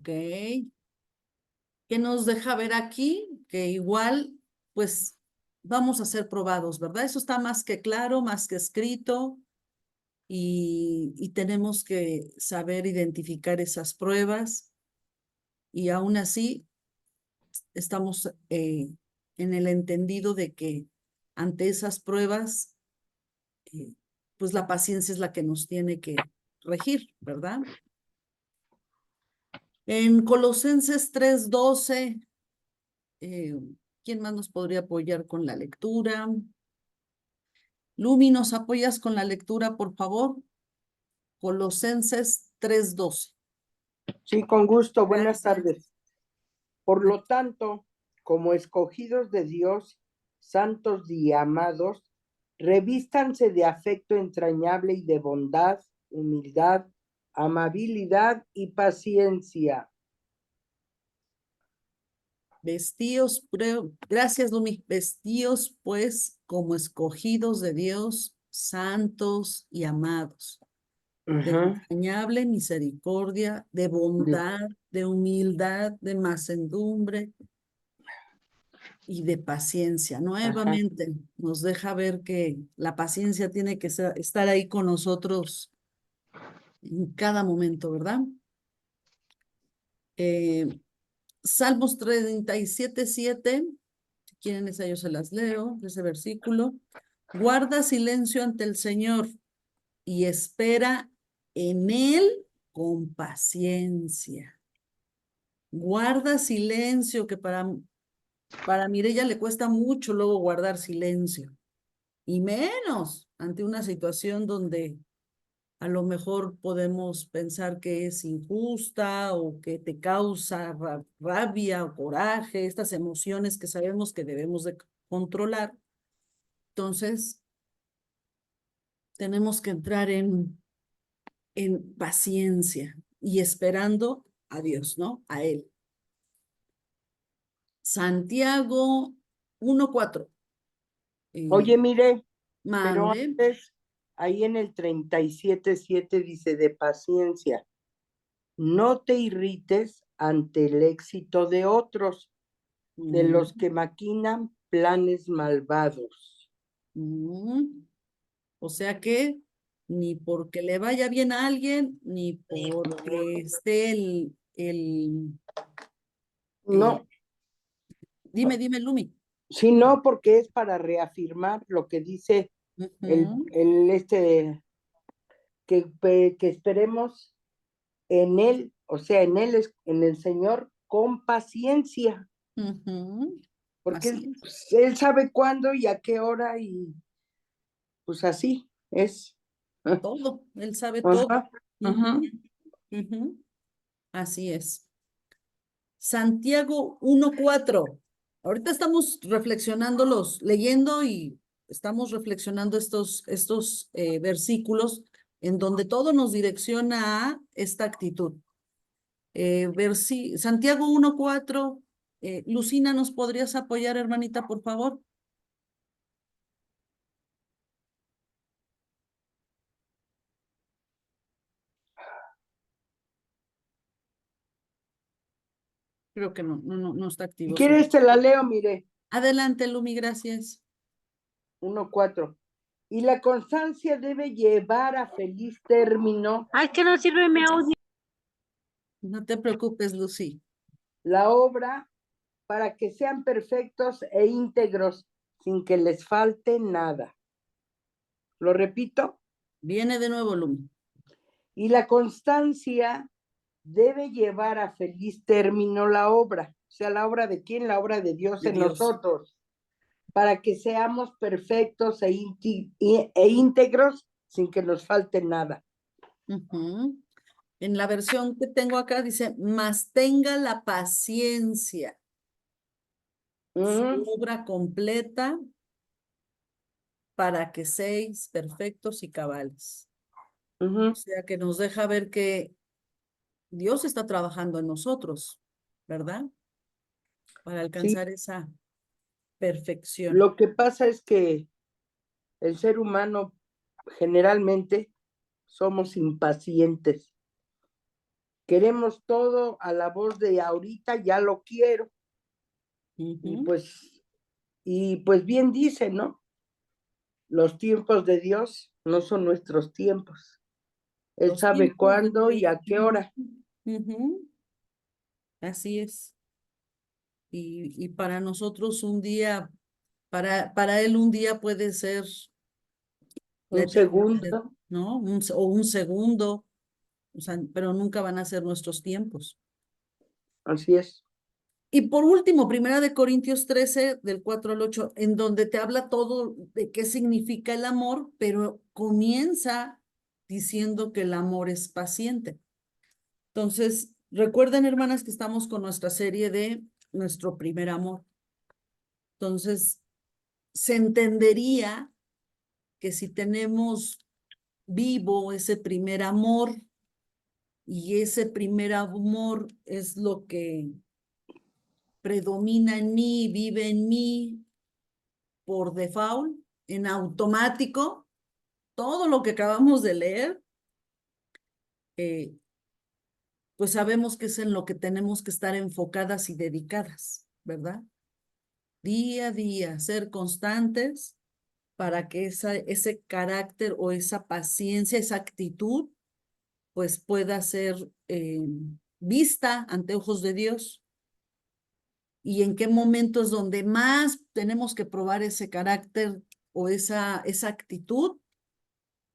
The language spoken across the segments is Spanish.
Ok. ¿Qué nos deja ver aquí? Que igual, pues, vamos a ser probados, ¿verdad? Eso está más que claro, más que escrito, y tenemos que saber identificar esas pruebas, y aún así estamos en el entendido de que ante esas pruebas, eh, pues la paciencia es la que nos tiene que regir, ¿verdad? En Colosenses 3:12, eh, ¿quién más nos podría apoyar con la lectura? Lumi, ¿nos apoyas con la lectura, por favor? Colosenses 3:12. Sí, con gusto. Buenas Gracias. tardes. Por lo tanto, como escogidos de Dios, santos y amados, revístanse de afecto entrañable y de bondad, humildad, amabilidad y paciencia. Gracias, Lumi. Vestíos, pues, como escogidos de Dios, santos y amados, de Ajá. entrañable misericordia, de bondad, de humildad, de mansedumbre y de paciencia. Ajá. Nuevamente nos deja ver que la paciencia tiene que estar ahí con nosotros en cada momento, ¿verdad? Eh, Salmos 37:7, si quieren esa yo se las leo, ese versículo. Guarda silencio ante el Señor y espera en Él con paciencia. Guarda silencio, que para Mireya le cuesta mucho luego guardar silencio, y menos ante una situación donde a lo mejor podemos pensar que es injusta o que te causa rabia o coraje, estas emociones que sabemos que debemos de controlar. Entonces, tenemos que entrar en paciencia y esperando a Dios, ¿no? A Él. Santiago 1:4. Oye, mire, pero Mande. antes, ahí en el 37:7 dice de paciencia. No te irrites ante el éxito de otros, de los que maquinan planes malvados. O sea que ni porque le vaya bien a alguien, ni porque esté eh, No, dime, Lumi. sino porque es para reafirmar lo que dice que esperemos en él, o sea, en él, en el Señor, con paciencia, porque Así es. pues, él sabe cuándo y a qué hora y pues así es. Todo, Él sabe todo. Ajá, ajá. Ujú, ujú. Así es. Santiago 1:4. Ahorita estamos leyendo y estamos reflexionando estos versículos en donde todo nos direcciona a esta actitud. Santiago 1:4. Lucina, ¿nos podrías apoyar, hermanita, por favor? Creo que no está Si activo. quieres te la leo, mire, Adelante, Lumi, gracias. 1:4. Y la constancia debe llevar a feliz término Ay, que no sirve mi audio. No te preocupes, Lucy. la obra para que sean perfectos e íntegros sin que les falte nada. Lo repito, Viene de nuevo, Lumi. y la constancia debe llevar a feliz término la obra. O sea, ¿la obra de quién? La obra de Dios De en Dios. nosotros, para que seamos perfectos e íntegros sin que nos falte nada. En la versión que tengo acá dice, mas tenga la paciencia, su obra completa, para que seáis perfectos y cabales. O sea, que nos deja ver que Dios está trabajando en nosotros, ¿verdad? Para Sí, alcanzar esa perfección. lo que pasa es que el ser humano generalmente somos impacientes queremos todo a la voz de ahorita, ya lo quiero. Y pues bien dice, ¿no? Los tiempos de Dios no son nuestros tiempos. Él Los sabe tiempos de cuándo y a qué hora. Así es. Y para nosotros un día, para él un día puede ser la Un eternidad, segundo, ¿no? O un segundo, o sea, pero nunca van a ser nuestros tiempos. así es. Y por último, Primera de Corintios 13, del 4 al 8, en donde te habla todo de qué significa el amor, pero comienza diciendo que el amor es paciente. Entonces, recuerden, hermanas, que estamos con nuestra serie de nuestro primer amor. Entonces, se entendería que si tenemos vivo ese primer amor y ese primer amor es lo que predomina en mí, vive en mí por default, en automático, todo lo que acabamos de leer, pues sabemos que es en lo que tenemos que estar enfocadas y dedicadas, ¿verdad? Día a día, ser constantes para que ese carácter o esa paciencia, esa actitud, pues pueda ser vista ante ojos de Dios. Y en qué momentos donde más tenemos que probar ese carácter o esa actitud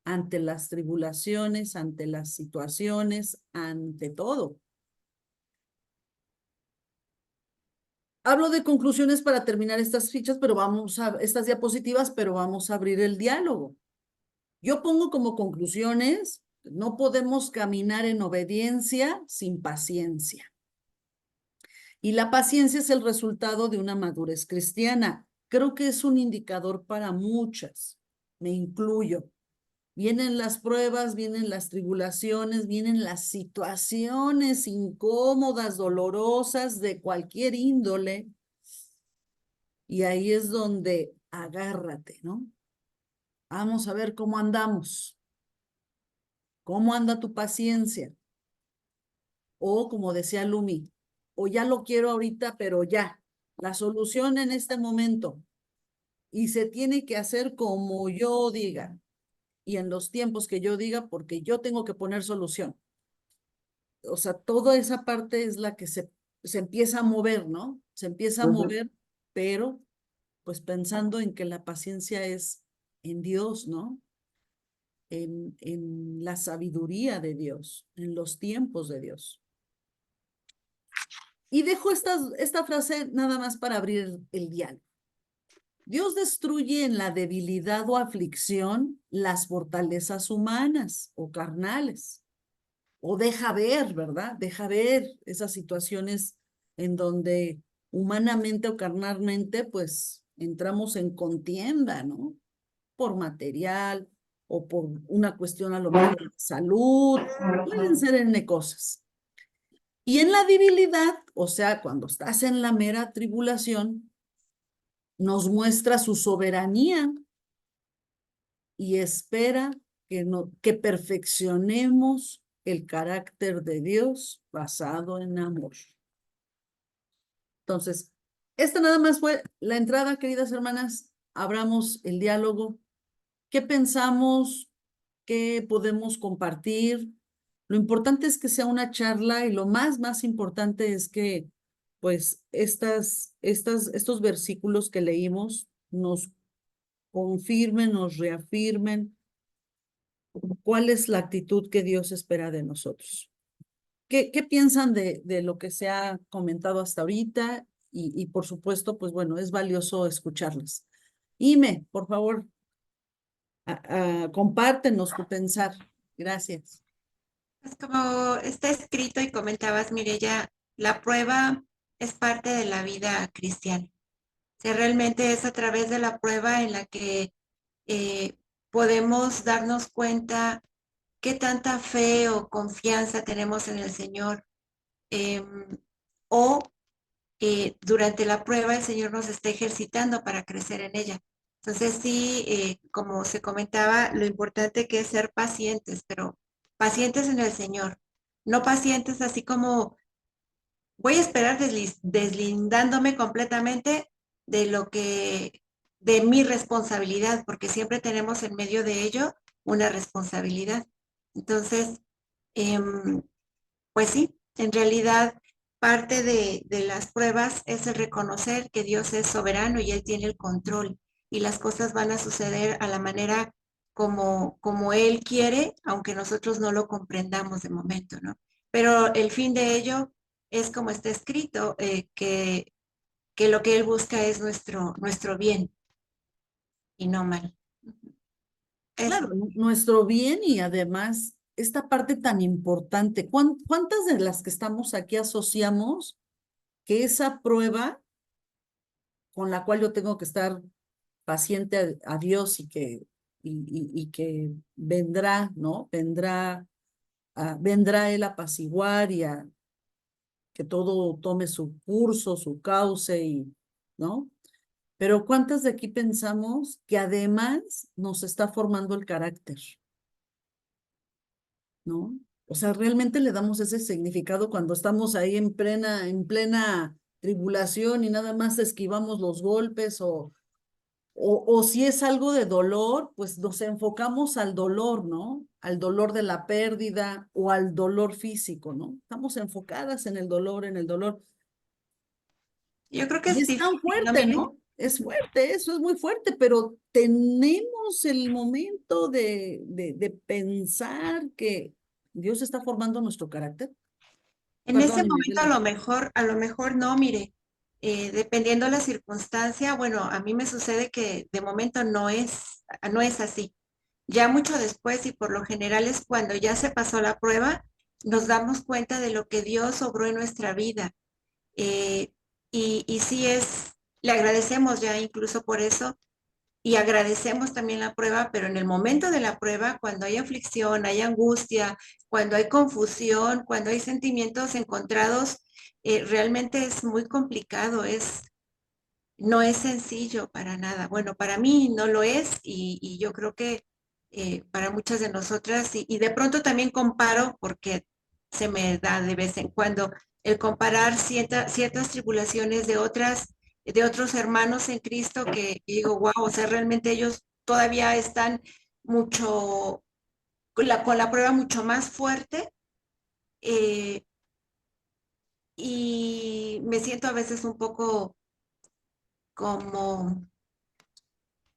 ante las tribulaciones, ante las situaciones, ante todo. Hablo de conclusiones para terminar estas fichas, pero estas diapositivas, pero vamos a abrir el diálogo. Yo pongo como conclusiones, no podemos caminar en obediencia sin paciencia. Y la paciencia es el resultado de una madurez cristiana. Creo que es un indicador para muchas, me incluyo. Vienen las pruebas, vienen las tribulaciones, vienen las situaciones incómodas, dolorosas de cualquier índole. Y ahí es donde agárrate, ¿no? Vamos a ver cómo andamos. ¿Cómo anda tu paciencia? O como decía Lumi, o ya lo quiero ahorita, pero ya. La solución en este momento. Y se tiene que hacer como yo diga. Y en los tiempos que yo diga, porque yo tengo que poner solución. O sea, toda esa parte es la que se empieza a mover, ¿no? Se empieza a mover, pero pues pensando en que la paciencia es en Dios, ¿no? En la sabiduría de Dios, en los tiempos de Dios. Y dejo esta frase nada más para abrir el diálogo. Dios destruye en la debilidad o aflicción las fortalezas humanas o carnales. O deja ver, ¿verdad? Deja ver esas situaciones en donde humanamente o carnalmente, pues entramos en contienda, ¿no? Por material o por una cuestión a lo mejor de salud, pueden ser N cosas. Y en la debilidad, o sea, cuando estás en la mera tribulación, nos muestra su soberanía y espera que perfeccionemos el carácter de Dios basado en amor. Entonces, esta nada más fue la entrada, queridas hermanas. Abramos el diálogo. ¿Qué pensamos? ¿Qué podemos compartir? Lo importante es que sea una charla y lo más importante es que, pues, estos versículos que leímos nos confirmen, nos reafirmen cuál es la actitud que Dios espera de nosotros. ¿Qué piensan de lo que se ha comentado hasta ahorita? Y por supuesto, pues bueno, es valioso escucharles. Ime, por favor, compártenos tu pensar. Gracias. Pues como está escrito y comentabas, Mireya, la prueba es parte de la vida cristiana. O sea, realmente es a través de la prueba en la que podemos darnos cuenta qué tanta fe o confianza tenemos en el Señor. O durante la prueba el Señor nos está ejercitando para crecer en ella. Entonces sí, como se comentaba, lo importante que es ser pacientes, pero pacientes en el Señor. no pacientes, así como voy a esperar deslindándome completamente de de mi responsabilidad, porque siempre tenemos en medio de ello una responsabilidad. Entonces, em, pues sí, en realidad parte de las pruebas es el reconocer que Dios es soberano y Él tiene el control y las cosas van a suceder a la manera como Él quiere, aunque nosotros no lo comprendamos de momento, ¿no? Pero el fin de ello es como está escrito, que lo que Él busca es nuestro bien y no mal. Claro, Eso. nuestro bien y además esta parte tan importante. ¿Cuántas de las que estamos aquí asociamos que esa prueba con la cual yo tengo que estar paciente a Dios y que vendrá, ¿no? Vendrá Él a apaciguar y a que todo tome su curso, su cauce ¿no? Pero ¿cuántas de aquí pensamos que además nos está formando el carácter? ¿No? O sea, realmente le damos ese significado cuando estamos ahí en plena tribulación y nada más esquivamos los golpes o si es algo de dolor, pues nos enfocamos al dolor, ¿no? Al dolor de la pérdida o al dolor físico, ¿no? Estamos enfocadas en el dolor. Yo creo que Y es es tan difícil, ¿no? fuerte, ¿no? Es fuerte, eso es muy fuerte, pero tenemos el momento de pensar que Dios está formando nuestro carácter. En ese Perdóneme, momento Adela. a lo mejor no, mire, dependiendo la circunstancia, bueno, a mí me sucede que de momento no es así. Ya mucho después y por lo general es cuando ya se pasó la prueba, nos damos cuenta de lo que Dios obró en nuestra vida. Eh, y sí le agradecemos ya incluso por eso, y agradecemos también la prueba, pero en el momento de la prueba, cuando hay aflicción, hay angustia, cuando hay confusión, cuando hay sentimientos encontrados, realmente es muy complicado, no es sencillo para nada. Bueno, para mí no lo es y yo creo que para muchas de nosotras, y de pronto también comparo, porque se me da de vez en cuando el comparar ciertas tribulaciones de otros hermanos en Cristo que digo, wow, o sea, realmente ellos todavía están mucho, con la prueba mucho más fuerte, eh, y me siento a veces un poco como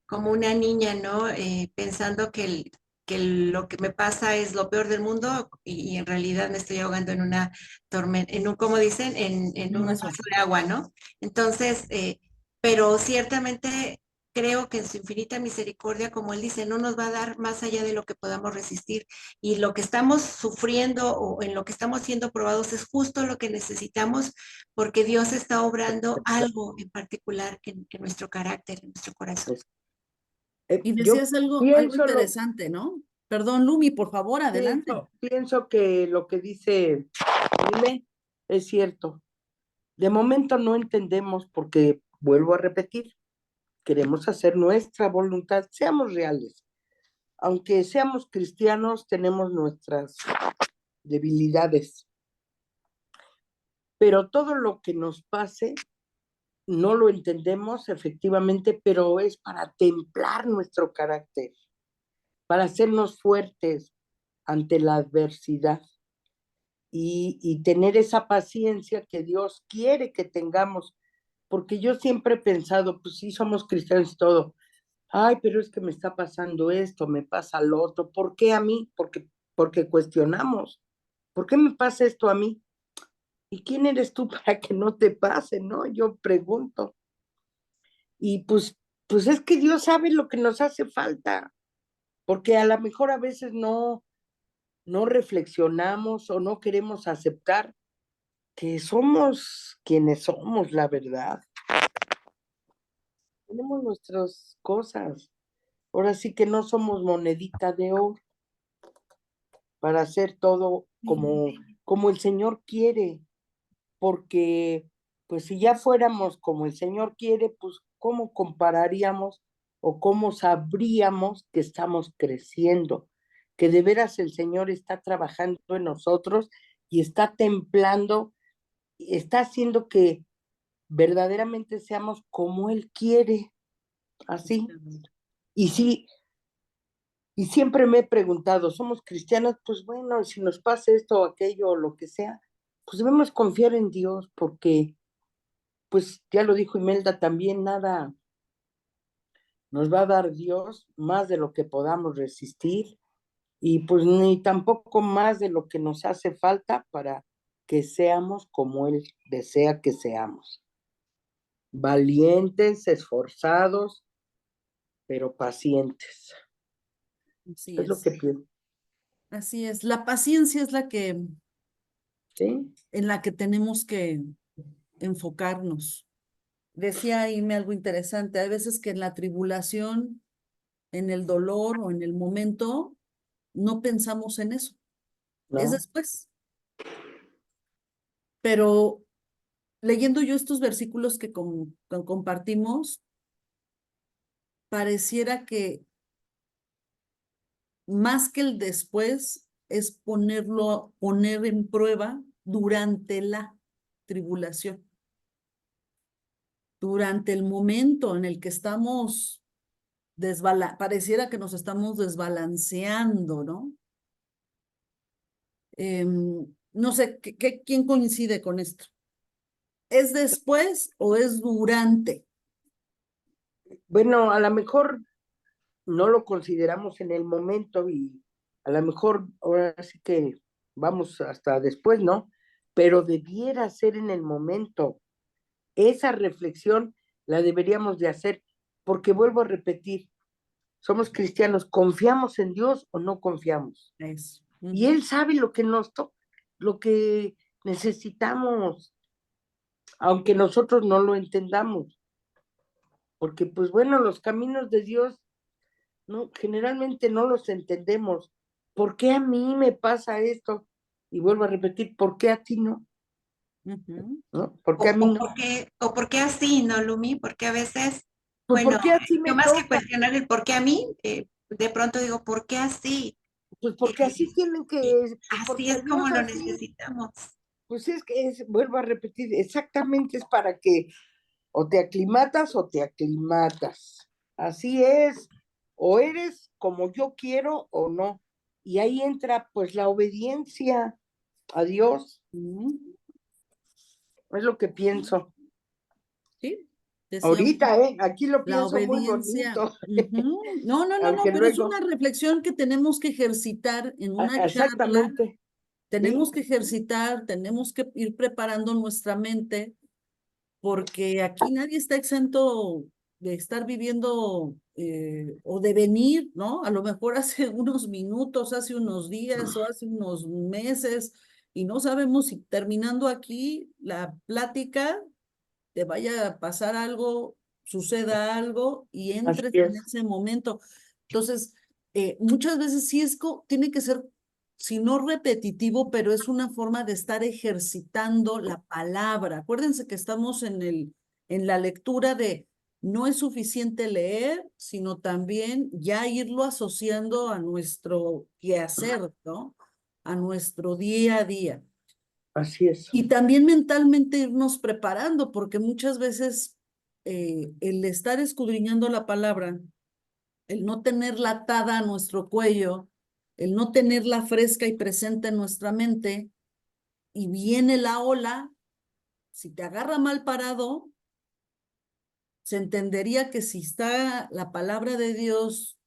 como una niña, ¿no? Pensando que lo que me pasa es lo peor del mundo y en realidad me estoy ahogando en una tormenta, como dicen, en un Un vaso de agua, ¿no? Entonces, pero ciertamente creo que en su infinita misericordia, como él dice, no nos va a dar más allá de lo que podamos resistir. Y lo que estamos sufriendo o en lo que estamos siendo probados es justo lo que necesitamos porque Dios está obrando algo en particular en nuestro carácter, en nuestro corazón. Y Yo decías algo pienso lo, interesante, ¿no? Perdón, Lumi, por favor, adelante. pienso que lo que dice Dime es cierto. De momento no entendemos porque, vuelvo a repetir, queremos hacer nuestra voluntad, seamos reales. Aunque seamos cristianos, tenemos nuestras debilidades, pero todo lo que nos pase no lo entendemos efectivamente, pero es para templar nuestro carácter, para hacernos fuertes ante la adversidad y tener esa paciencia que Dios quiere que tengamos, porque yo siempre he pensado, pues sí, somos cristianos y todo, ay, pero es que me está pasando esto, me pasa lo otro, ¿por qué a mí? Porque cuestionamos, ¿por qué me pasa esto a mí? ¿Y quién eres tú para que no te pase, no? Yo pregunto. Y pues es que Dios sabe lo que nos hace falta, porque a lo mejor a veces no reflexionamos o no queremos aceptar que somos quienes somos, la verdad. Tenemos nuestras cosas. Ahora sí que no somos monedita de oro para hacer todo como el Señor quiere, porque pues si ya fuéramos como el Señor quiere, pues ¿cómo compararíamos o cómo sabríamos que estamos creciendo? Que de veras el Señor está trabajando en nosotros y está templando, y está haciendo que verdaderamente seamos como Él quiere, así. Y sí, y siempre me he preguntado, ¿somos cristianos? Pues bueno, si nos pasa esto o aquello o lo que sea, pues debemos confiar en Dios porque, pues ya lo dijo Imelda también, nada nos va a dar Dios más de lo que podamos resistir y pues ni tampoco más de lo que nos hace falta para que seamos como Él desea que seamos. Valientes, esforzados, pero pacientes. Así Es lo que es. pienso, Así es. La paciencia es la que, ¿sí? en la que tenemos que enfocarnos. Decía Aime algo interesante. Hay veces que en la tribulación, en el dolor o en el momento, no pensamos en eso. Es ¿No? después. Pero leyendo yo estos versículos que compartimos, pareciera que más que el después es poner en prueba durante la tribulación, durante el momento en el que estamos pareciera que nos estamos desbalanceando, ¿no? No sé, ¿quién coincide con esto? ¿Es después o es durante? Bueno, a lo mejor no lo consideramos en el momento y a lo mejor ahora sí que vamos hasta después, ¿no? Pero debiera ser en el momento. Esa reflexión la deberíamos de hacer, porque vuelvo a repetir, somos cristianos, ¿confiamos en Dios o no confiamos? Eso. Y Él sabe lo que nos toca, lo que necesitamos, aunque nosotros no lo entendamos, porque pues bueno, los caminos de Dios no, generalmente no los entendemos. ¿Por qué a mí me pasa esto? Y vuelvo a repetir, ¿por qué a ti no? Ujú. ¿No? ¿Por qué a mí no? O por qué así, ¿no, Lumi? Porque a veces, Pues bueno, ¿por qué así yo me más que toca? cuestionar el por qué a mí, de pronto digo, ¿por qué así? Pues Eh, porque así tienen y que, pues así porque a es como Dios lo así, necesitamos. pues es que es, vuelvo a repetir, exactamente es para que o te aclimatas o te aclimatas. Así es, o eres como yo quiero o no. Y ahí entra pues la obediencia a Dios, Ujú. es lo que pienso. Sí, decíamos. Ahorita, aquí lo La pienso muy obediencia. bonito, Ujú. No, no, no, no, aunque pero es luego, una reflexión que tenemos que ejercitar en una charla. exactamente, Tenemos ¿sí? que ejercitar, tenemos que ir preparando nuestra mente, porque aquí nadie está exento de estar viviendo o de venir, ¿no? A lo mejor hace unos minutos, hace unos días o hace unos meses, y no sabemos si terminando aquí la plática te vaya a pasar algo, suceda algo y Así entres en es, ese momento. Entonces, muchas veces sí tiene que ser, si no repetitivo, pero es una forma de estar ejercitando la palabra. Acuérdense que estamos en la lectura de no es suficiente leer, sino también ya irlo asociando a nuestro quehacer, ¿no? A nuestro día a día. así es, Y también mentalmente irnos preparando, porque muchas veces el estar escudriñando la palabra, el no tenerla atada a nuestro cuello, el no tenerla fresca y presente en nuestra mente, y viene la ola, si te agarra mal parado, se entendería que si está la palabra de Dios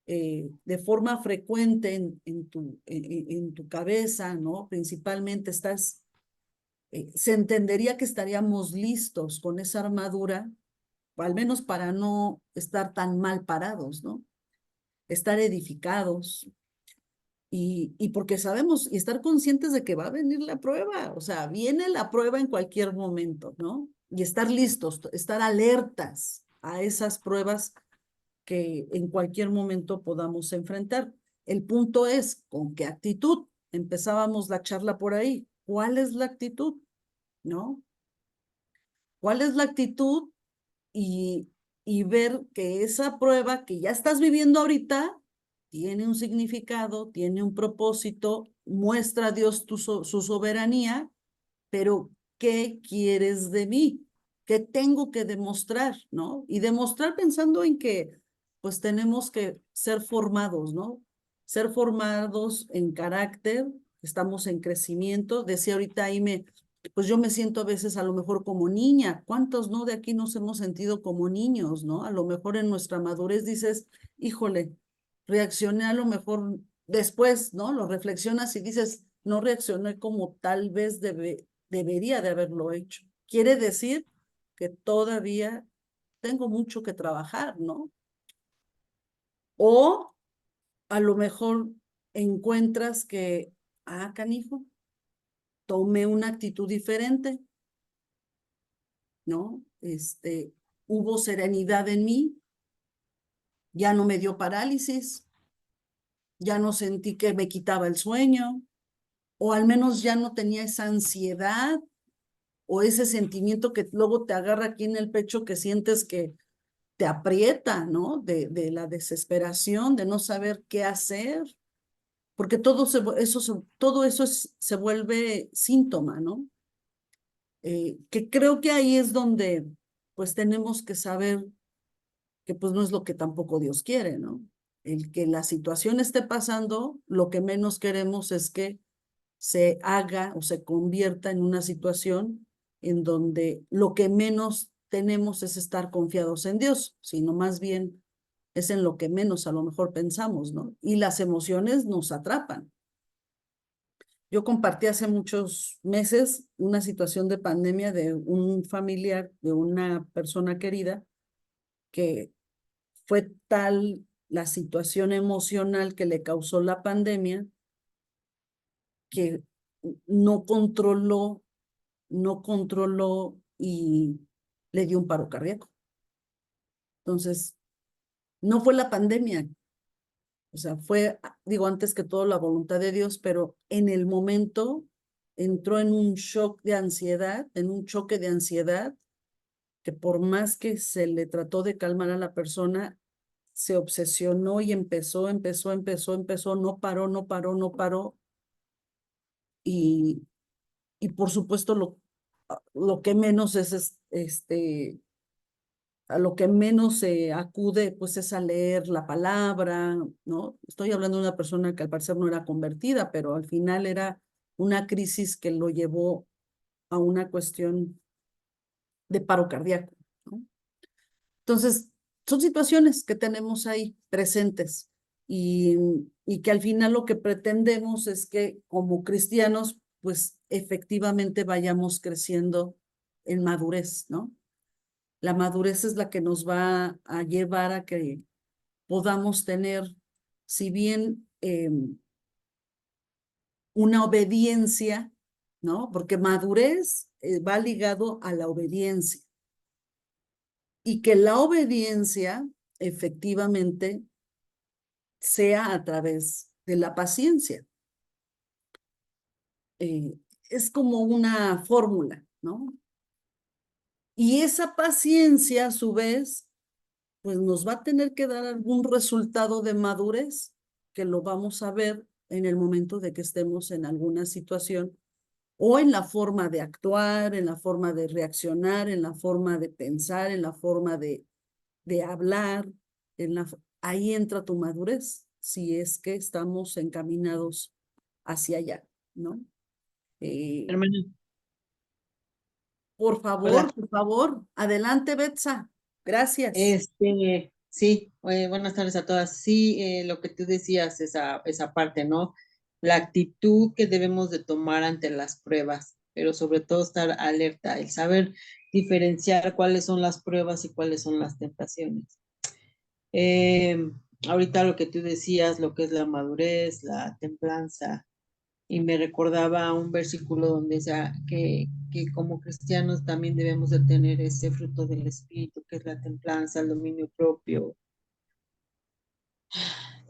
de forma frecuente en tu cabeza, ¿no? Principalmente se entendería que estaríamos listos con esa armadura, al menos para no estar tan mal parados, ¿no? Estar edificados y porque sabemos y estar conscientes de que va a venir la prueba, o sea, viene la prueba en cualquier momento, ¿no? Y estar listos, estar alertas a esas pruebas que en cualquier momento podamos enfrentar. El punto es, ¿con qué actitud? Empezábamos la charla por ahí. ¿Cuál es la actitud? ¿No? ¿Cuál es la actitud? Y, y ver que esa prueba que ya estás viviendo ahorita tiene un significado, tiene un propósito muestra a Dios su soberanía, pero ¿qué quieres de mí? ¿Qué tengo que demostrar, no? Y demostrar pensando en que, pues tenemos que ser formados, ¿no? Ser formados en carácter, estamos en crecimiento. Decía ahorita Aime, pues yo me siento a veces a lo mejor como niña. ¿Cuántos no de aquí nos hemos sentido como niños, no? A lo mejor en nuestra madurez dices, híjole, reaccioné a lo mejor después, ¿no? Lo reflexionas y dices, no reaccioné como tal vez debería de haberlo hecho. Quiere decir que todavía tengo mucho que trabajar, ¿no? O a lo mejor encuentras que, canijo, tomé una actitud diferente, ¿no? Hubo serenidad en mí, ya no me dio parálisis, ya no sentí que me quitaba el sueño, o al menos ya no tenía esa ansiedad o ese sentimiento que luego te agarra aquí en el pecho que sientes que te aprieta, ¿no? De la desesperación, de no saber qué hacer, porque todo eso se vuelve síntoma, ¿no? Que creo que ahí es donde pues tenemos que saber que pues no es lo que tampoco Dios quiere, ¿no? El que la situación esté pasando, lo que menos queremos es que se haga o se convierta en una situación en donde lo que menos tenemos es estar confiados en Dios, sino más bien es en lo que menos a lo mejor pensamos, ¿no? Y las emociones nos atrapan. Yo compartí hace muchos meses una situación de pandemia de un familiar, de una persona querida, que fue tal la situación emocional que le causó la pandemia que no controló y le dio un paro cardíaco. Entonces, no fue la pandemia, o sea, fue, digo, antes que todo la voluntad de Dios, pero en el momento entró en un shock de ansiedad, en un choque de ansiedad, que por más que se le trató de calmar a la persona, se obsesionó y empezó, no paró, no paró, no paró. Y, y por supuesto lo que menos a lo que menos se acude, pues es a leer la palabra, ¿no? Estoy hablando de una persona que al parecer no era convertida, pero al final era una crisis que lo llevó a una cuestión de paro cardíaco, ¿no? Entonces, son situaciones que tenemos ahí presentes y, y que al final lo que pretendemos es que como cristianos, pues efectivamente vayamos creciendo en madurez, ¿no? La madurez es la que nos va a llevar a que podamos tener, si bien una obediencia, ¿no? Porque madurez va ligado a la obediencia y que la obediencia efectivamente sea a través de la paciencia. Es como una fórmula, ¿no? Y esa paciencia, a su vez, pues nos va a tener que dar algún resultado de madurez que lo vamos a ver en el momento de que estemos en alguna situación o en la forma de actuar, en la forma de reaccionar, en la forma de pensar, en la forma de hablar, ahí entra tu madurez, si es que estamos encaminados hacia allá, ¿no? Hermana, hola. Por favor, adelante, Betsa. Gracias. Sí, buenas tardes a todas. Sí, lo que tú decías, esa parte, ¿no? La actitud que debemos de tomar ante las pruebas, pero sobre todo estar alerta, el saber diferenciar cuáles son las pruebas y cuáles son las tentaciones. Eh, Ahorita lo que tú decías, lo que es la madurez, la templanza, y me recordaba un versículo donde decía que como cristianos también debemos de tener ese fruto del Espíritu, que es la templanza, el dominio propio,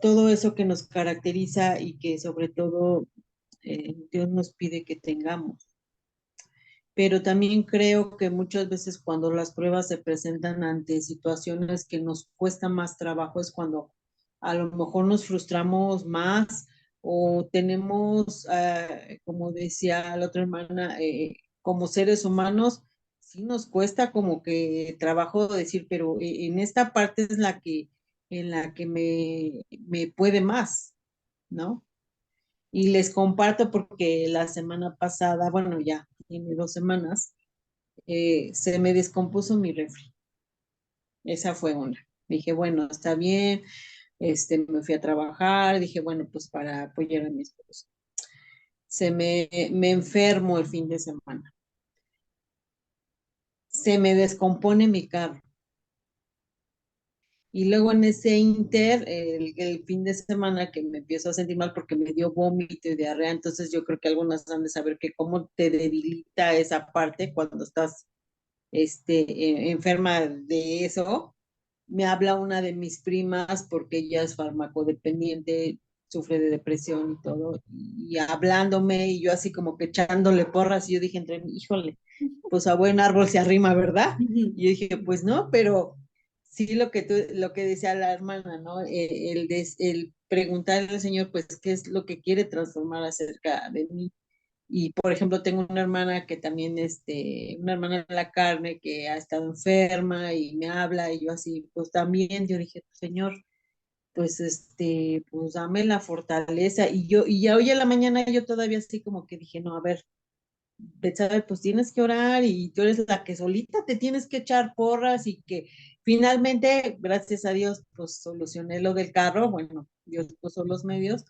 todo eso que nos caracteriza y que sobre todo Dios nos pide que tengamos. Pero también creo que muchas veces cuando las pruebas se presentan ante situaciones que nos cuesta más trabajo es cuando a lo mejor nos frustramos más o tenemos, como decía la otra hermana, como seres humanos, sí nos cuesta como que trabajo decir, pero en esta parte es en la que me puede más, ¿no? Y les comparto porque la semana pasada, bueno, ya tiene 2 semanas, se me descompuso mi refri. Esa fue una. Dije, bueno, está bien, me fui a trabajar, dije, bueno, pues para apoyar a mi esposo. Me enfermo el fin de semana. Se me descompone mi carro. Y luego en ese inter, el fin de semana que me empiezo a sentir mal porque me dio vómito y diarrea, entonces yo creo que algunas han de saber que cómo te debilita esa parte cuando estás enferma de eso. Me habla una de mis primas porque ella es farmacodependiente, sufre de depresión y todo, y hablándome y yo así como que echándole porras y yo dije entre mí, híjole, pues a buen árbol se arrima, ¿verdad? Ujú. Y yo dije, pues no, pero sí lo que decía la hermana, ¿no? El preguntarle al Señor, pues, qué es lo que quiere transformar acerca de mí. Y por ejemplo, tengo una hermana que también, una hermana de la carne que ha estado enferma y me habla y yo así, pues también, yo dije, Señor, pues pues dame la fortaleza. Y ya hoy en la mañana yo todavía así como que dije, no, a ver, Betsabe, pues tienes que orar y tú eres la que solita te tienes que echar porras y que finalmente, gracias a Dios, pues solucioné lo del carro, bueno, Dios puso los medios.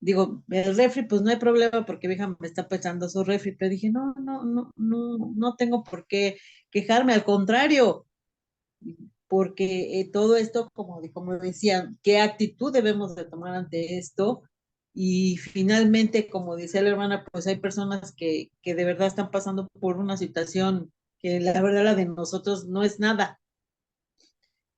Digo, el refri, pues no hay problema porque mi hija me está pesando su refri, pero dije, no, no, no, no, no tengo por qué quejarme, al contrario, porque todo esto, como decían, ¿qué actitud debemos de tomar ante esto? Y finalmente, como decía la hermana, pues hay personas que de verdad están pasando por una situación que la verdad la de nosotros no es nada,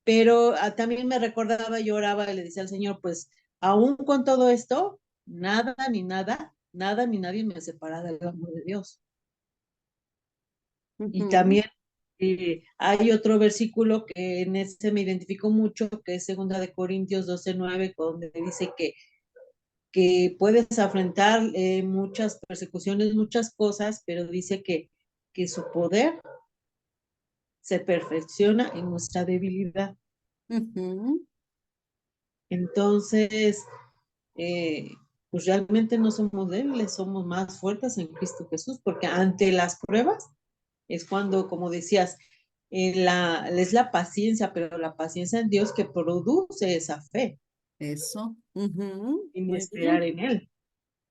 pero también me recordaba, lloraba y le decía al Señor, pues aún con todo esto, nada ni nada, nada ni nadie me separa del amor de Dios. Y Ujú. también hay otro versículo que en este me identifico mucho, que es 2 Corintios 12:9, donde dice que puedes afrontar muchas persecuciones, muchas cosas, pero dice que su poder se perfecciona en nuestra debilidad. Ujú. Entonces, eh, pues realmente no somos débiles, somos más fuertes en Cristo Jesús, porque ante las pruebas es cuando, como decías, es la paciencia, pero la paciencia en Dios que produce esa fe Eso. Ujú. en Muy esperar bien. en Él.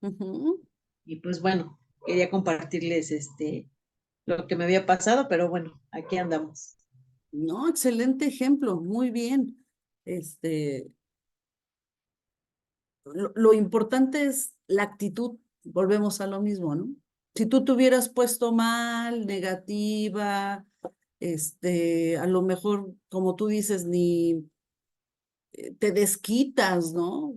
Ujú. Y pues bueno, quería compartirles lo que me había pasado, pero bueno, aquí andamos. No, excelente ejemplo, muy bien. Este, lo importante es la actitud, volvemos a lo mismo, ¿no? Si tú te hubieras puesto mal, negativa, a lo mejor, como tú dices, ni te desquitas, ¿no?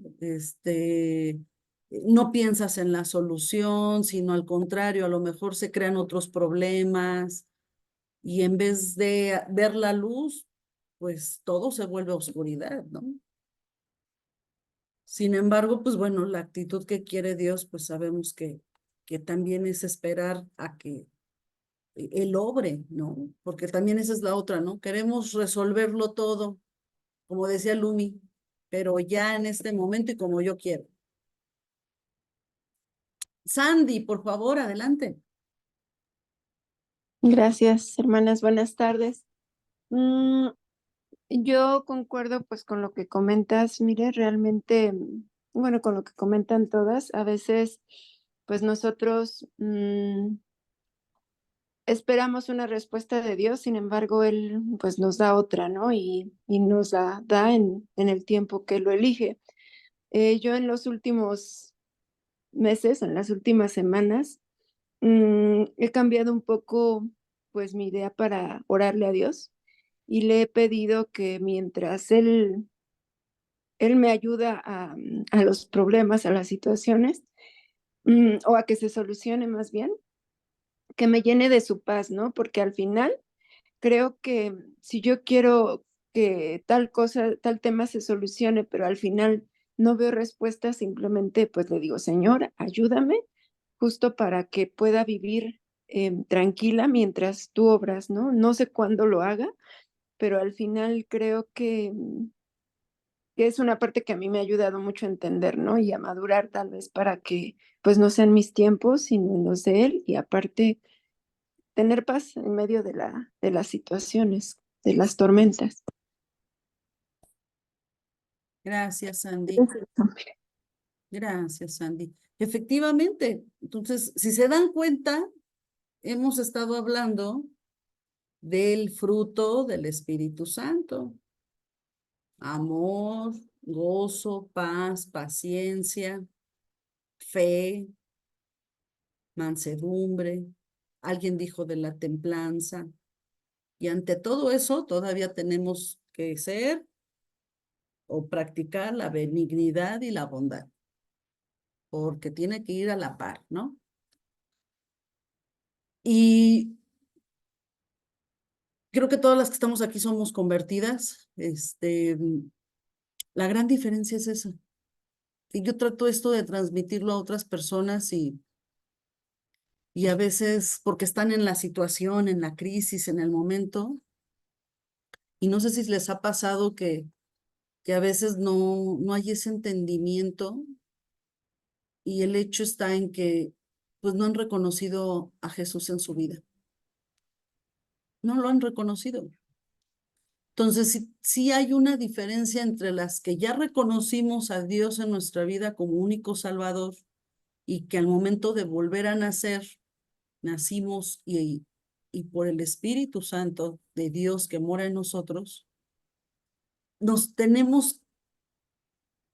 No piensas en la solución, sino al contrario, a lo mejor se crean otros problemas y en vez de ver la luz, pues todo se vuelve oscuridad, ¿no? Sin embargo, pues bueno, la actitud que quiere Dios, pues sabemos que también es esperar a que Él obre, ¿no? Porque también esa es la otra, ¿no? Queremos resolverlo todo, como decía Lumi, pero ya en este momento y como yo quiero. Sandy, por favor, adelante. Gracias, hermanas. Buenas tardes. Mm, yo concuerdo pues con lo que comentas. Mire, realmente, bueno, con lo que comentan todas, a veces pues nosotros esperamos una respuesta de Dios, sin embargo, Él pues nos da otra, ¿no? Y nos la da en el tiempo que lo elige. Yo en los últimos meses, en las últimas semanas, he cambiado un poco pues mi idea para orarle a Dios y le he pedido que mientras él me ayuda a los problemas, a las situaciones, o a que se solucione más bien, que me llene de su paz, ¿no? Porque al final creo que si yo quiero que tal cosa, tal tema se solucione, pero al final no veo respuesta, simplemente pues le digo, Señor, ayúdame justo para que pueda vivir tranquila mientras tú obras, ¿no? No sé cuándo lo haga, pero al final creo que es una parte que a mí me ha ayudado mucho a entender, ¿no? Y a madurar tal vez para que pues no sean mis tiempos, sino en los de Él y aparte tener paz en medio de las situaciones, de las tormentas. Gracias, Sandy. Entonces, hombre, Gracias, Sandy. Efectivamente, entonces, si se dan cuenta, hemos estado hablando del fruto del Espíritu Santo. Amor, gozo, paz, paciencia, fe, mansedumbre. Alguien dijo de la templanza. Y ante todo eso, todavía tenemos que ser o practicar la benignidad y la bondad, porque tiene que ir a la par, ¿no? Y creo que todas las que estamos aquí somos convertidas. La gran diferencia es esa. Y yo trato esto de transmitirlo a otras personas y a veces porque están en la situación, en la crisis, en el momento, y no sé si les ha pasado que a veces no hay ese entendimiento y el hecho está en que pues no han reconocido a Jesús en su vida. No lo han reconocido. Entonces, sí hay una diferencia entre las que ya reconocimos a Dios en nuestra vida como único Salvador y que al momento de volver a nacer, nacimos y por el Espíritu Santo de Dios que mora en nosotros, nos tenemos,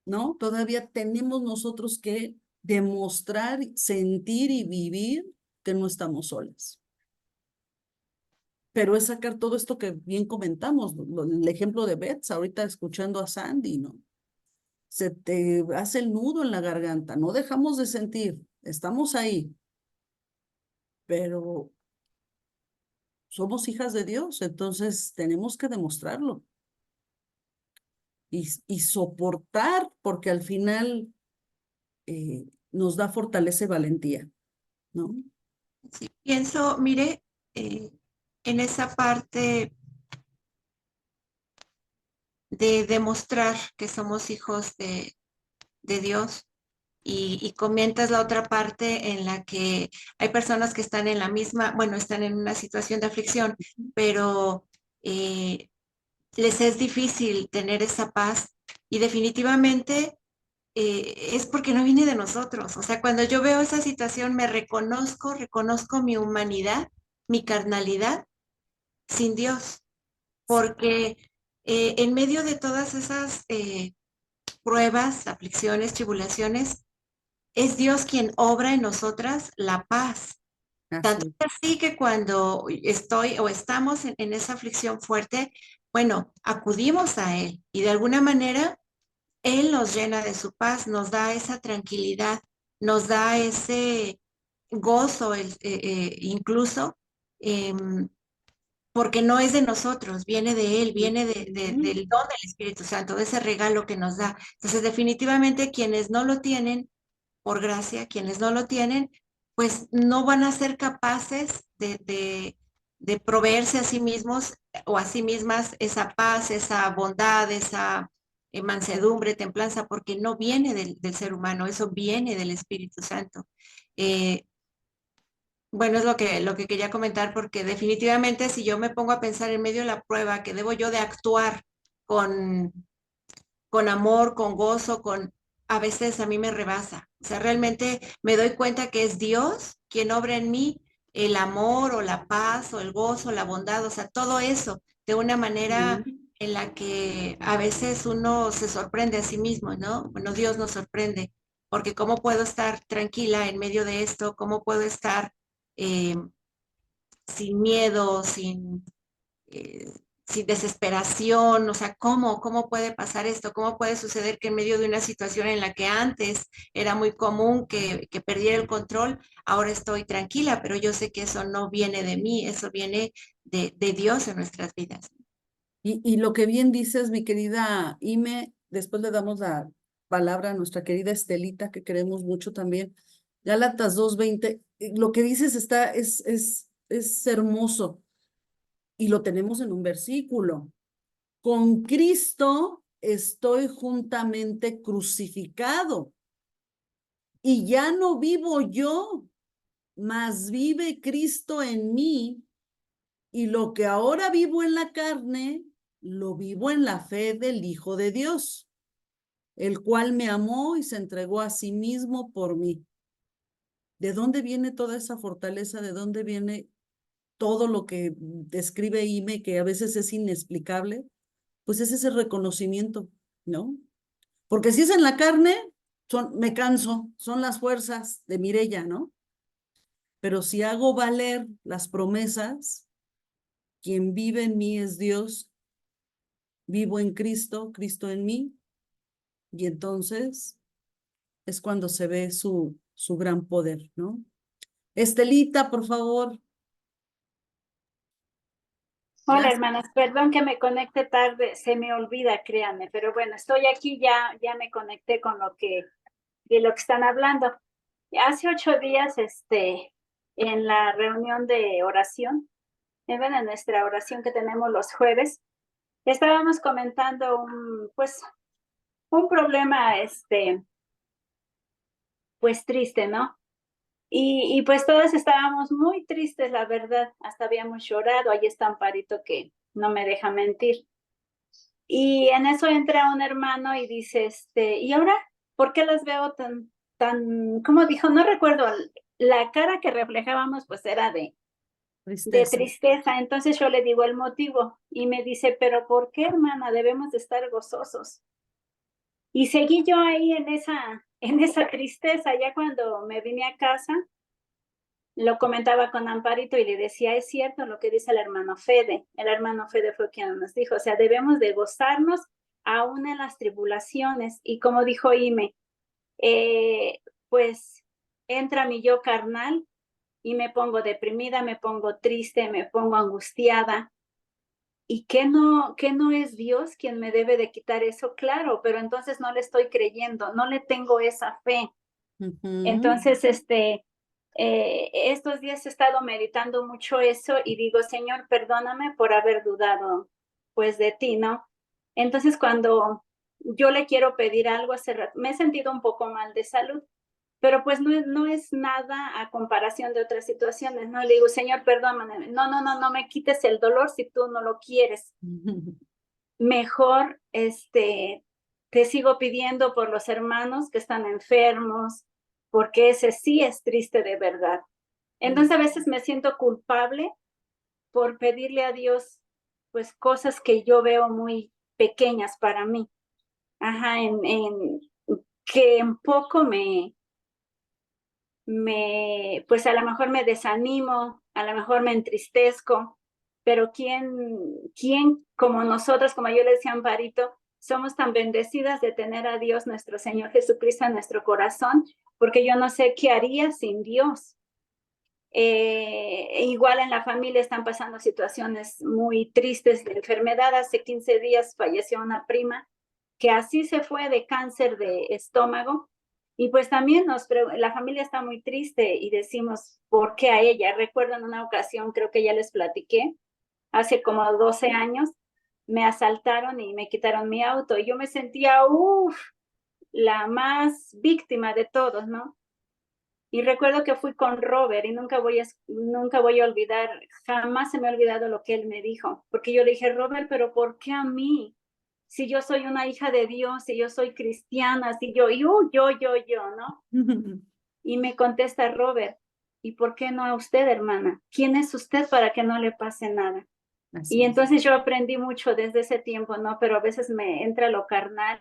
¿no? Todavía tenemos nosotros que demostrar, sentir y vivir que no estamos solas. Pero es sacar todo esto que bien comentamos, el ejemplo de Bets, ahorita escuchando a Sandy, ¿no? Se te hace el nudo en la garganta, no dejamos de sentir, estamos ahí, pero somos hijas de Dios, entonces tenemos que demostrarlo y soportar, porque al final nos da fortaleza y valentía, ¿no? Sí, pienso, mire, en esa parte de demostrar que somos hijos de Dios y comentas la otra parte en la que hay personas que están en la misma, bueno, están en una situación de aflicción, pero les es difícil tener esa paz y definitivamente es porque no viene de nosotros. O sea, cuando yo veo esa situación me reconozco mi humanidad, mi carnalidad sin Dios, porque en medio de todas esas pruebas, aflicciones, tribulaciones, es Dios quien obra en nosotras la paz. Tanto Así. así que cuando estoy o estamos en esa aflicción fuerte, bueno, acudimos a Él y de alguna manera Él nos llena de su paz, nos da esa tranquilidad, nos da ese gozo, incluso porque no es de nosotros, viene de Él, viene del don del Espíritu Santo, de ese regalo que nos da. Entonces, definitivamente quienes no lo tienen, por gracia, quienes no lo tienen, pues no van a ser capaces de proveerse a sí mismos o a sí mismas esa paz, esa bondad, esa mansedumbre, templanza, porque no viene del ser humano, eso viene del Espíritu Santo. Eh, bueno, es lo que quería comentar, porque definitivamente si yo me pongo a pensar en medio de la prueba que debo yo de actuar con, con amor, con gozo, a veces a mí me rebasa. O sea, realmente me doy cuenta que es Dios quien obra en mí el amor o la paz o el gozo, la bondad, o sea, todo eso de una manera en la que a veces uno se sorprende a sí mismo, ¿no? Bueno, Dios nos sorprende, porque ¿cómo puedo estar tranquila en medio de esto? ¿Cómo puedo estar eh, sin miedo, eh, sin desesperación? O sea, ¿cómo puede pasar esto? ¿Cómo puede suceder que en medio de una situación en la que antes era muy común que perdiera el control, ahora estoy tranquila, pero yo sé que eso no viene de mí, eso viene de Dios en nuestras vidas. Y lo que bien dices, mi querida Ime, después le damos palabra, nuestra querida Estelita, que queremos mucho también. Gálatas 2:20, lo que dices es hermoso y lo tenemos en un versículo. Con Cristo estoy juntamente crucificado y ya no vivo yo, mas vive Cristo en mí, y lo que ahora vivo en la carne, lo vivo en la fe del Hijo de Dios, el cual me amó y se entregó a sí mismo por mí. ¿De dónde viene toda esa fortaleza? ¿De dónde viene todo lo que describe Ime, que a veces es inexplicable? Pues es ese reconocimiento, ¿no? Porque si es en la carne, me canso, son las fuerzas de Mireya, ¿no? Pero si hago valer las promesas, quien vive en mí es Dios, vivo en Cristo, Cristo en mí, y entonces es cuando se ve su gran poder, ¿no? Estelita, por favor. Hola, Gracias. hermanas, perdón que me conecte tarde, se me olvida, créanme, pero bueno, estoy aquí, ya me conecté con de lo que están hablando. Hace 8 días, en la reunión de oración, en nuestra oración que tenemos los jueves, estábamos comentando un problema, pues triste, ¿no? Y pues todas estábamos muy tristes, la verdad, hasta habíamos llorado, ahí está Amparito que no me deja mentir. Y en eso entra un hermano y dice, ¿y ahora por qué las veo como dijo? No recuerdo, la cara que reflejábamos pues era de tristeza. Entonces yo le digo el motivo y me dice, pero ¿por qué, hermana? Debemos de estar gozosos. Y seguí yo ahí en esa tristeza. Ya cuando me vine a casa, lo comentaba con Amparito y le decía, es cierto lo que dice el hermano Fede. El hermano Fede fue quien nos dijo, o sea, debemos de gozarnos aún en las tribulaciones. Y como dijo Ime, pues entra mi yo carnal y me pongo deprimida, me pongo triste, me pongo angustiada. ¿Y qué no es Dios quien me debe de quitar eso? Claro, pero entonces no le estoy creyendo, no le tengo esa fe. Entonces, estos días he estado meditando mucho eso y digo, Señor, perdóname por haber dudado, pues, de ti, ¿no? Entonces, cuando yo le quiero pedir algo hace rato, me he sentido un poco mal de salud, pero pues no es nada a comparación de otras situaciones, ¿no? Le digo, Señor, perdóname, no me quites el dolor si tú no lo quieres. Mejor, te sigo pidiendo por los hermanos que están enfermos, porque ese sí es triste de verdad. Entonces a veces me siento culpable por pedirle a Dios, pues, cosas que yo veo muy pequeñas para mí. Ajá, que en poco pues a lo mejor me desanimo, a lo mejor me entristezco, pero ¿quién como nosotras, como yo le decía a Amparito, somos tan bendecidas de tener a Dios, nuestro Señor Jesucristo, en nuestro corazón? Porque yo no sé qué haría sin Dios. Igual en la familia están pasando situaciones muy tristes de enfermedad. Hace 15 días falleció una prima que así se fue de cáncer de estómago. Y pues también la familia está muy triste y decimos, ¿por qué a ella? Recuerdo en una ocasión, creo que ya les platiqué, hace como 12 años, me asaltaron y me quitaron mi auto. Y yo me sentía, la más víctima de todos, ¿no? Y recuerdo que fui con Robert y nunca voy a olvidar, jamás se me ha olvidado lo que él me dijo, porque yo le dije, Robert, pero ¿por qué a mí? Si yo soy una hija de Dios, si yo soy cristiana, si yo, ¿no? Y me contesta Robert, ¿y por qué no a usted, hermana? ¿Quién es usted para que no le pase nada? Así Y es. entonces yo aprendí mucho desde ese tiempo, ¿no? Pero a veces me entra lo carnal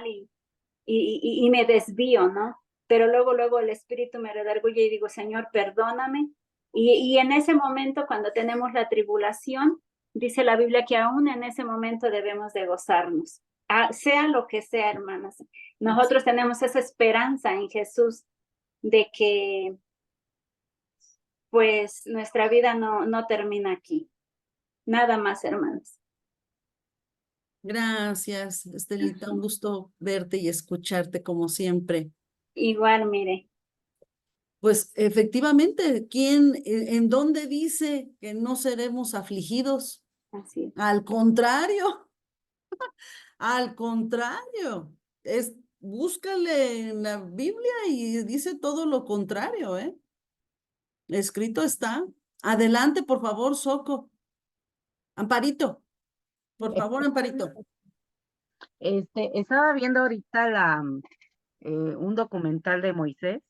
y me desvío, ¿no? Pero luego el Espíritu me redarguye y digo, Señor, perdóname. Y en ese momento, cuando tenemos la tribulación, dice la Biblia que aún en ese momento debemos de gozarnos. Sea lo que sea, hermanas. Nosotros tenemos esa esperanza en Jesús de que pues nuestra vida no termina aquí. Nada más, hermanas. Gracias, Estelita, un gusto verte y escucharte como siempre. Igual, mire, Pues efectivamente, ¿quién, en dónde dice que no seremos afligidos? así es. Al contrario, búscale en la Biblia y dice todo lo contrario, ¿eh? Escrito está. Adelante, por favor, Soco. Amparito, por favor, Amparito. Estaba viendo ahorita un documental de Moisés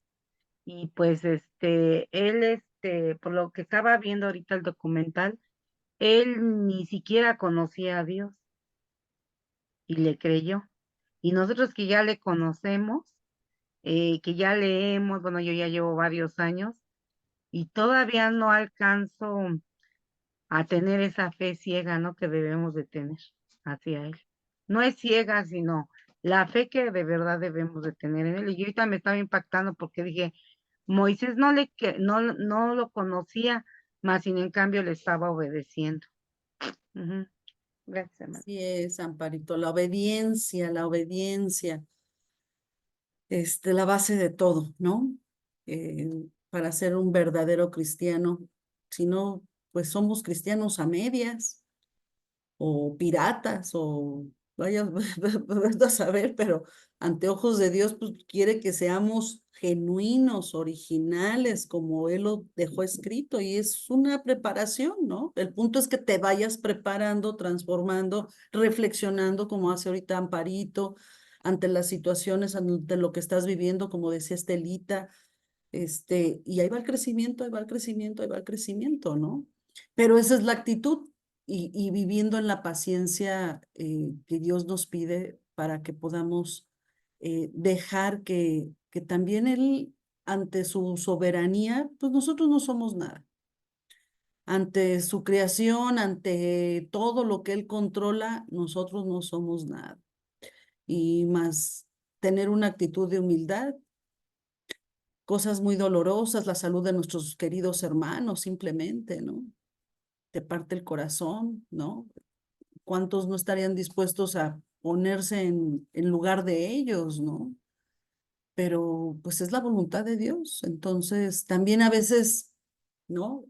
y pues él, por lo que estaba viendo ahorita el documental, él ni siquiera conocía a Dios y le creyó. Y nosotros que ya le conocemos, que ya leemos, bueno, yo ya llevo varios años y todavía no alcanzo a tener esa fe ciega, ¿no? Que debemos de tener hacia Él. No es ciega, sino la fe que de verdad debemos de tener en Él. Y yo ahorita me estaba impactando porque dije, Moisés no lo conocía, mas sin en cambio le estaba obedeciendo. Ujú. Gracias, hermano. Así es, Amparito, la obediencia, la base de todo, ¿no? Para ser un verdadero cristiano, si no, pues somos cristianos a medias, o piratas, o vaya, vete a saber, pero ante ojos de Dios, pues quiere que seamos genuinos, originales, como Él lo dejó escrito, y es una preparación, ¿no? El punto es que te vayas preparando, transformando, reflexionando, como hace ahorita Amparito, ante las situaciones, ante lo que estás viviendo, como decía Estelita, y ahí va el crecimiento, ahí va el crecimiento, ahí va el crecimiento, ¿no? Pero esa es la actitud y viviendo en la paciencia que Dios nos pide para que podamos dejar que también Él, ante su soberanía, pues nosotros no somos nada. Ante su creación, ante todo lo que Él controla, nosotros no somos nada. Y más tener una actitud de humildad, cosas muy dolorosas, la salud de nuestros queridos hermanos, simplemente, ¿no? Te parte el corazón, ¿no? ¿Cuántos no estarían dispuestos a ponerse en lugar de ellos, ¿no? Pero pues es la voluntad de Dios. Entonces, también a veces, ¿no?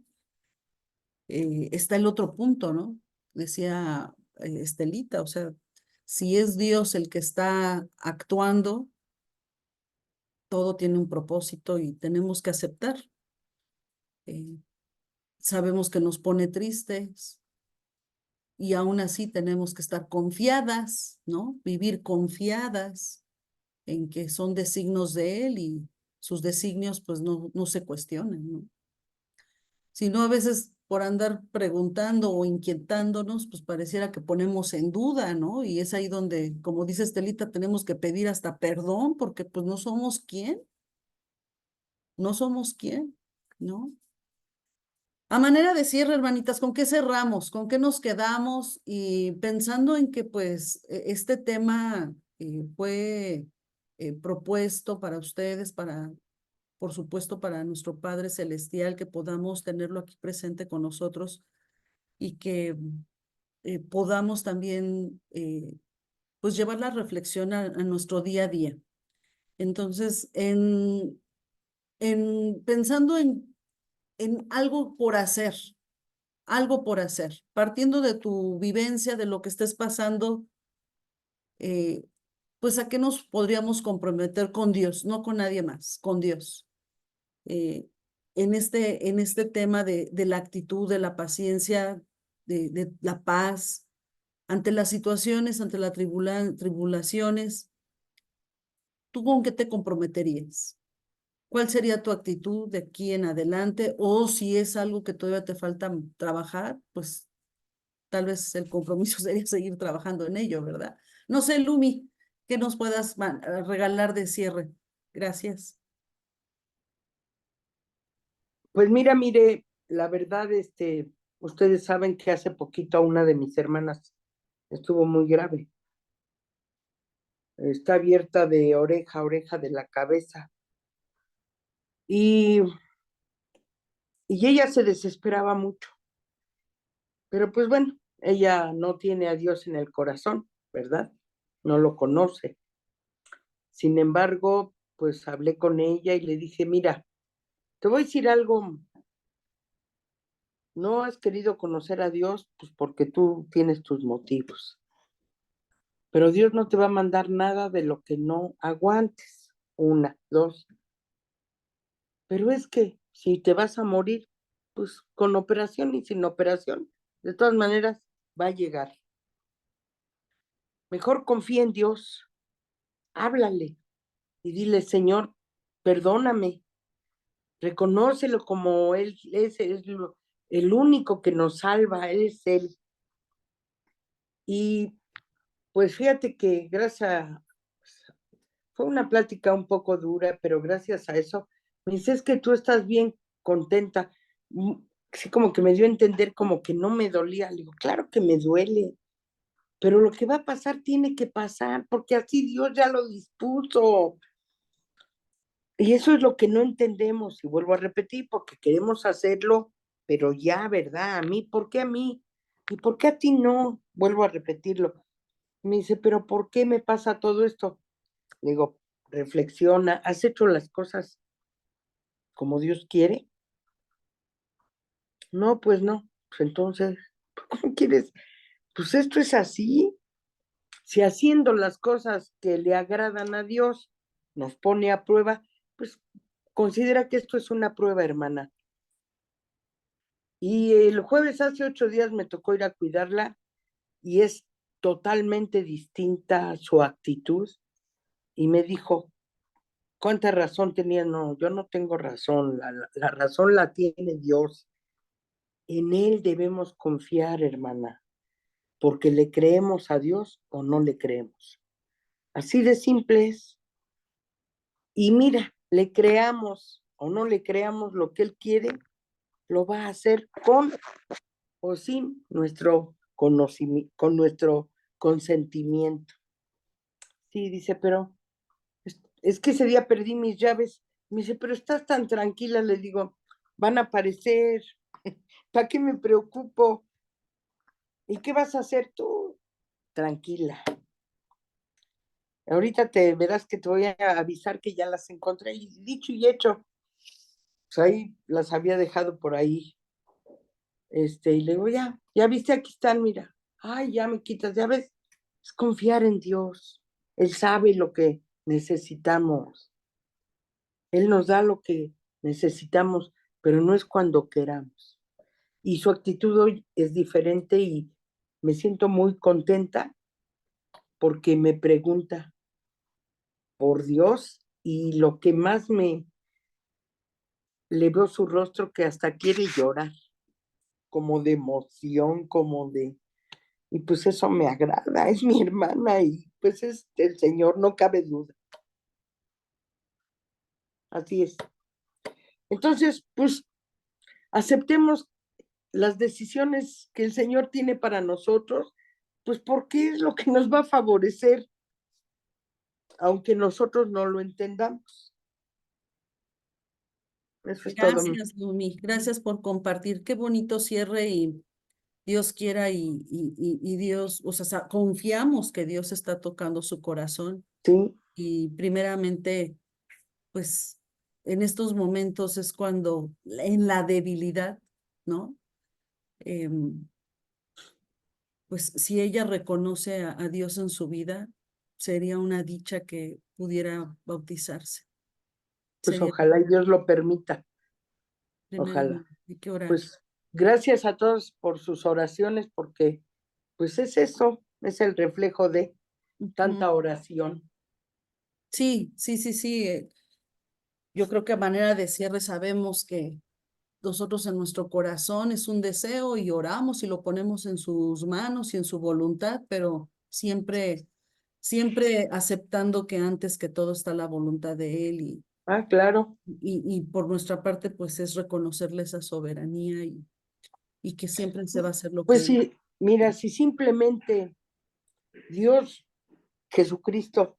Está el otro punto, ¿no? Decía Estelita, o sea, si es Dios el que está actuando, todo tiene un propósito y tenemos que aceptar. Eh, Sabemos que nos pone tristes y aún así tenemos que estar confiadas, ¿no? Vivir confiadas en que son designios de Él y sus designios pues no se cuestionan, ¿no? Sino a veces por andar preguntando o inquietándonos, pues pareciera que ponemos en duda, ¿no? Y es ahí donde, como dice Estelita, tenemos que pedir hasta perdón porque pues no somos quién, ¿no? A manera de cierre, hermanitas, ¿con qué cerramos? ¿Con qué nos quedamos? Y pensando en que pues este tema fue propuesto para ustedes, por supuesto, para nuestro Padre Celestial, que podamos tenerlo aquí presente con nosotros y que podamos también pues llevar la reflexión a nuestro día a día. Entonces, pensando en algo por hacer, partiendo de tu vivencia, de lo que estés pasando, pues a qué nos podríamos comprometer con Dios, no con nadie más, con Dios. eh, en este tema de la actitud, de la paciencia, de la paz, ante las situaciones, ante las tribulaciones, ¿tú con qué te comprometerías? ¿Cuál sería tu actitud de aquí en adelante? O si es algo que todavía te falta trabajar, pues tal vez el compromiso sería seguir trabajando en ello, ¿verdad? No sé, Lumi, ¿qué nos puedas regalar de cierre? Gracias. Pues mira, mire, la verdad, ustedes saben que hace poquito una de mis hermanas estuvo muy grave. Está abierta de oreja a oreja de la cabeza. Y ella se desesperaba mucho. Pero pues bueno, ella no tiene a Dios en el corazón. ¿verdad? No lo conoce. Sin embargo, pues hablé con ella y le dije, mira, te voy a decir algo, no has querido conocer a Dios, pues porque tú tienes tus motivos, pero Dios no te va a mandar nada de lo que no aguantes. Una, dos, pero es que si te vas a morir, pues con operación y sin operación, de todas maneras va a llegar. Mejor confía en Dios, háblale y dile, Señor, perdóname, reconócelo como Él es el único que nos salva, Él es Él. Y pues fíjate que fue una plática un poco dura, pero gracias a eso, me dice, es que tú estás bien contenta. Así como que me dio a entender como que no me dolía. Le digo, claro que me duele, pero lo que va a pasar tiene que pasar, porque así Dios ya lo dispuso. Y eso es lo que no entendemos, y vuelvo a repetir, porque queremos hacerlo, pero ya, ¿verdad? A mí, ¿por qué a mí? ¿Y por qué a ti no? Vuelvo a repetirlo. Me dice, pero ¿por qué me pasa todo esto? Le digo, reflexiona, ¿has hecho las cosas como Dios quiere? No, pues no. Pues entonces, ¿cómo quieres? Pues esto es así. Si haciendo las cosas que le agradan a Dios nos pone a prueba, pues considera que esto es una prueba, hermana. Y el jueves hace 8 días me tocó ir a cuidarla y es totalmente distinta su actitud. Y me dijo, ¿cuánta razón tenía? No, yo no tengo razón, la razón la tiene Dios. En Él debemos confiar, hermana, porque le creemos a Dios o no le creemos. Así de simple es. Y mira, le creamos o no le creamos lo que Él quiere, lo va a hacer con o sin nuestro conocimiento, con nuestro consentimiento. Sí, dice, pero es que ese día perdí mis llaves. Me dice, pero estás tan tranquila, le digo, van a aparecer, ¿para qué me preocupo? ¿Y qué vas a hacer tú? Tranquila. Ahorita te verás que te voy a avisar que ya las encontré y dicho y hecho, pues ahí las había dejado por ahí. Y le digo, ya viste, aquí están, mira. Ay, ya me quitas, ya ves, es confiar en Dios. Él sabe lo que necesitamos. Él nos da lo que necesitamos, pero no es cuando queramos. Y su actitud hoy es diferente y me siento muy contenta porque me pregunta por Dios y lo que más le veo su rostro que hasta quiere llorar, como de emoción, y pues eso me agrada, es mi hermana y pues es el Señor, no cabe duda. Así es. Entonces, pues aceptemos las decisiones que el Señor tiene para nosotros, pues porque es lo que nos va a favorecer, aunque nosotros no lo entendamos. Eso es todo. Gracias, Lumi. Gracias por compartir. Qué bonito cierre y Dios quiera y Dios, o sea, confiamos que Dios está tocando su corazón Sí, y primeramente, pues en estos momentos es cuando en la debilidad, ¿no? Pues si ella reconoce a Dios en su vida, sería una dicha que pudiera bautizarse. pues Sería ojalá y Dios lo permita. Ojalá. primeramente, hay que orar. Pues gracias a todos por sus oraciones, porque pues es eso, es el reflejo de tanta oración. Sí, sí, sí, sí. Yo creo que a manera de cierre sabemos que nosotros en nuestro corazón es un deseo y oramos y lo ponemos en sus manos y en su voluntad, pero siempre, siempre aceptando que antes que todo está la voluntad de Él Ah, claro. y por nuestra parte pues es reconocerle esa soberanía y que siempre se va a hacer lo que Pues Él. sí, mira, si simplemente Dios, Jesucristo,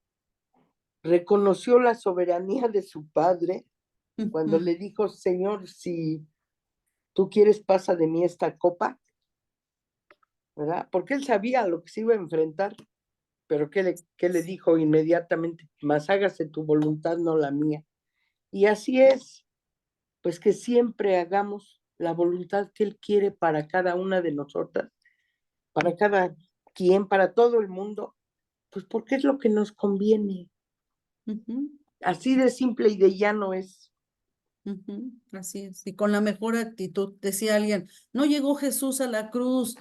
reconoció la soberanía de su Padre cuando le dijo, Señor, si tú quieres, pasa de mí esta copa, ¿verdad? Porque él sabía lo que se iba a enfrentar. Pero ¿qué le dijo inmediatamente? Mas hágase tu voluntad, no la mía. Y así es, pues que siempre hagamos la voluntad que Él quiere para cada una de nosotras, para cada quien, para todo el mundo, pues porque es lo que nos conviene. Ujú, Así de simple y de llano es. ujú, así es. Y con la mejor actitud, decía alguien, no llegó Jesús a la cruz,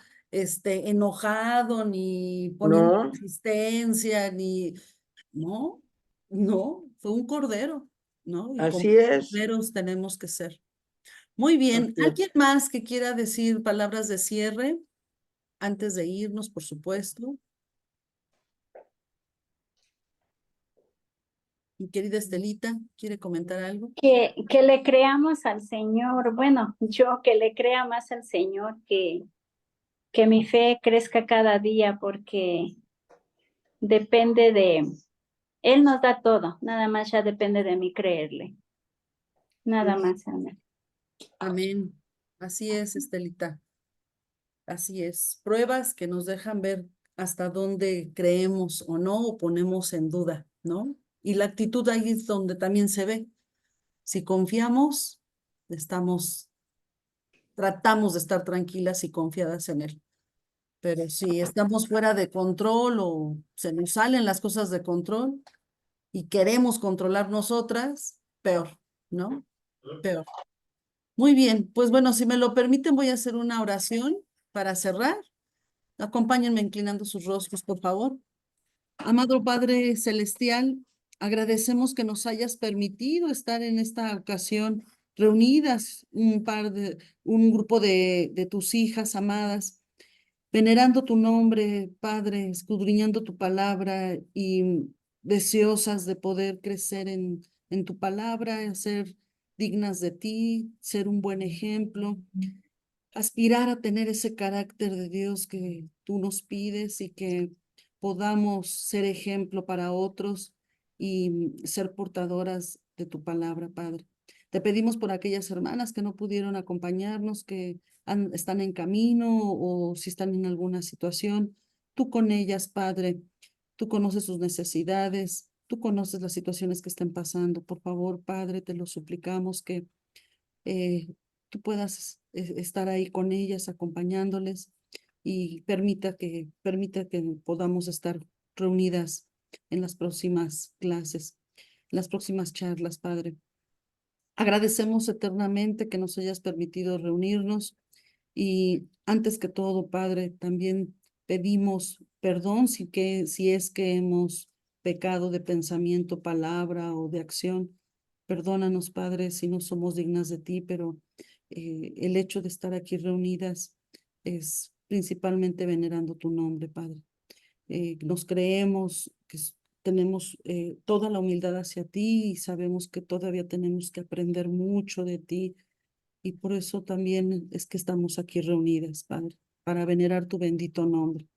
enojado, ni poniendo No, resistencia, ni, no, no, fue un cordero, ¿no? Y como así es. corderos tenemos que ser. Muy bien. Así es. ¿Alguien más que quiera decir palabras de cierre antes de irnos, por supuesto? Mi querida Estelita, ¿quiere comentar algo? Que le creamos al Señor. Bueno, yo que le crea más al Señor, que mi fe crezca cada día porque depende de, Él nos da todo, nada más ya depende de mí creerle. Nada más, amén. Amén. Así es, Estelita. Así es. Pruebas que nos dejan ver hasta dónde creemos o no, o ponemos en duda, ¿no? Y la actitud ahí es donde también se ve. Si confiamos, tratamos de estar tranquilas y confiadas en Él. Pero si estamos fuera de control o se nos salen las cosas de control y queremos controlar nosotras, peor, ¿no? Peor. Muy bien, pues bueno, si me lo permiten, voy a hacer una oración para cerrar. Acompáñenme inclinando sus rostros, por favor. Amado Padre Celestial, agradecemos que nos hayas permitido estar en esta ocasión reunidas, un grupo de tus hijas amadas, venerando tu nombre, Padre, escudriñando tu palabra y deseosas de poder crecer en tu palabra, ser dignas de ti, ser un buen ejemplo, aspirar a tener ese carácter de Dios que tú nos pides y que podamos ser ejemplo para otros y ser portadoras de tu palabra, Padre. Te pedimos por aquellas hermanas que no pudieron acompañarnos, que están en camino o si están en alguna situación. Tú con ellas, Padre, tú conoces sus necesidades, tú conoces las situaciones que estén pasando. Por favor, Padre, te lo suplicamos que eh, tú puedas estar ahí con ellas, acompañándoles y permita que podamos estar reunidas en las próximas clases, en las próximas charlas, Padre. Agradecemos eternamente que nos hayas permitido reunirnos y antes que todo, Padre, también pedimos perdón si es que hemos pecado de pensamiento, palabra o de acción. Perdónanos, Padre, si no somos dignas de ti, pero el hecho de estar aquí reunidas es principalmente venerando tu nombre, Padre. Nos creemos que tenemos toda la humildad hacia ti y sabemos que todavía tenemos que aprender mucho de ti y por eso también es que estamos aquí reunidas, Padre, para venerar tu bendito nombre.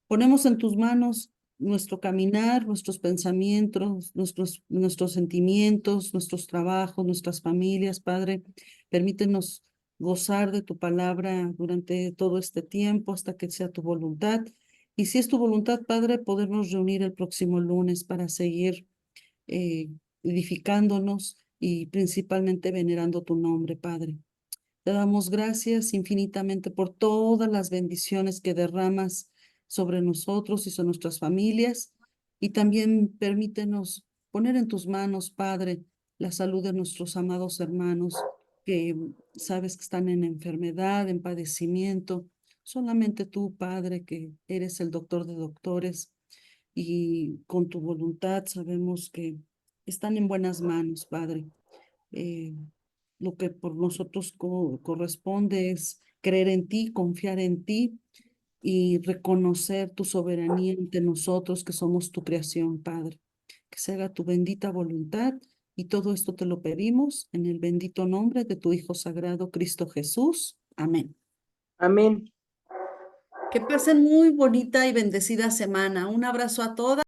Ponemos en tus manos nuestro caminar, nuestros pensamientos, nuestros sentimientos, nuestros trabajos, nuestras familias, Padre. Permítenos gozar de tu palabra durante todo este tiempo hasta que sea tu voluntad. Y si es tu voluntad, Padre, podernos reunir el próximo lunes para seguir eh, edificándonos y principalmente venerando tu nombre, Padre. Te damos gracias infinitamente por todas las bendiciones que derramas sobre nosotros y sobre nuestras familias. Y también permítenos poner en tus manos, Padre, la salud de nuestros amados hermanos que sabes que están en enfermedad, en padecimiento. Solamente tú, Padre, que eres el doctor de doctores y con tu voluntad sabemos que están en buenas manos, Padre. Eh, lo que por nosotros corresponde es creer en ti, confiar en ti y reconocer tu soberanía ante nosotros que somos tu creación, Padre. Que se haga tu bendita voluntad y todo esto te lo pedimos en el bendito nombre de tu Hijo Sagrado, Cristo Jesús. Amén. Amén. Que pasen muy bonita y bendecida semana. Un abrazo a todas.